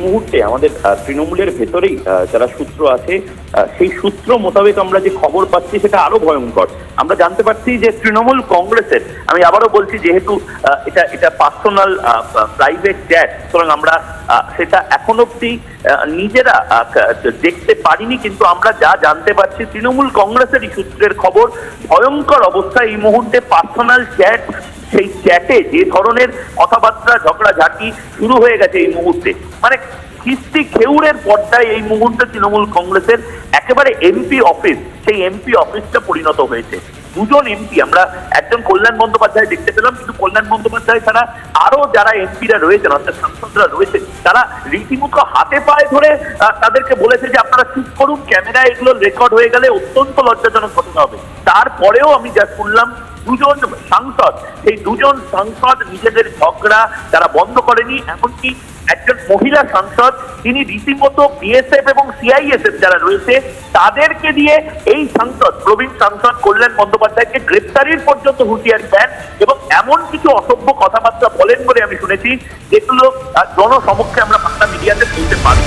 মুহূর্তে আমাদের তৃণমূলের ভেতরেই যারা সূত্র আছে সেই সূত্র মোতাবেক আমরা যে খবর পাচ্ছি সেটা আরো ভয়ঙ্কর। আমরা জানতে পারছি যে তৃণমূল কংগ্রেসের, আমি আবারও বলছি যেহেতু এটা পার্সোনাল প্রাইভেট চ্যাট, সুতরাং আমরা সেটা এখন অব্দি নিজেরা দেখতে পারিনি, কিন্তু আমরা যা জানতে পারছি তৃণমূল কংগ্রেসেরই সূত্রের খবর ভয়ঙ্কর অবস্থা এই মুহূর্তে পার্সোনাল চ্যাট, সেই চ্যাটে যে ধরনের কথাবার্তা ঝগড়াঝাটি শুরু হয়ে গেছে এই মুহূর্তে, মানে কিস্তি খেউরের পর্দায় এই মুহূর্তে তৃণমূল কংগ্রেসের একেবারে এমপি অফিস, সেই এমপি অফিসটা পরিণত হয়েছে। দুজন এমপি, আমরা একজন কল্যাণ বন্দ্যোপাধ্যায় দেখতে পেলাম, কিন্তু কল্যাণ বন্দ্যোপাধ্যায় ছাড়া আরো যারা এমপিরা রয়েছেন অর্থাৎ সাংসদরা রয়েছেন তারা রীতিমতো হাতে পায়ে ধরে তাদেরকে বলেছে যে আপনারা চুপ করুন, ক্যামেরা এগুলো রেকর্ড হয়ে গেলে অত্যন্ত লজ্জাজনক ঘটনা হবে। তারপরেও আমি যা শুনলাম দুজন সাংসদ, সেই দুজন সাংসদ নিজেদের ঝগড়া তারা বন্ধ করেনি। এমনকি একজন মহিলা সাংসদ তিনি রীতিমতো বিএসএফ এবং সিআইএসএফ যারা রয়েছে তাদেরকে দিয়ে এই সাংসদ প্রবীণ সাংসদ কল্যাণ বন্দ্যোপাধ্যায়কে গ্রেপ্তারির পর্যন্ত হুঁশিয়ারি দেন এবং এমন কিছু অসভ্য কথাবার্তা বলেন বলে আমি শুনেছি যেগুলো জনসমক্ষে আমরা বাংলা মিডিয়াতে বলতে পারি।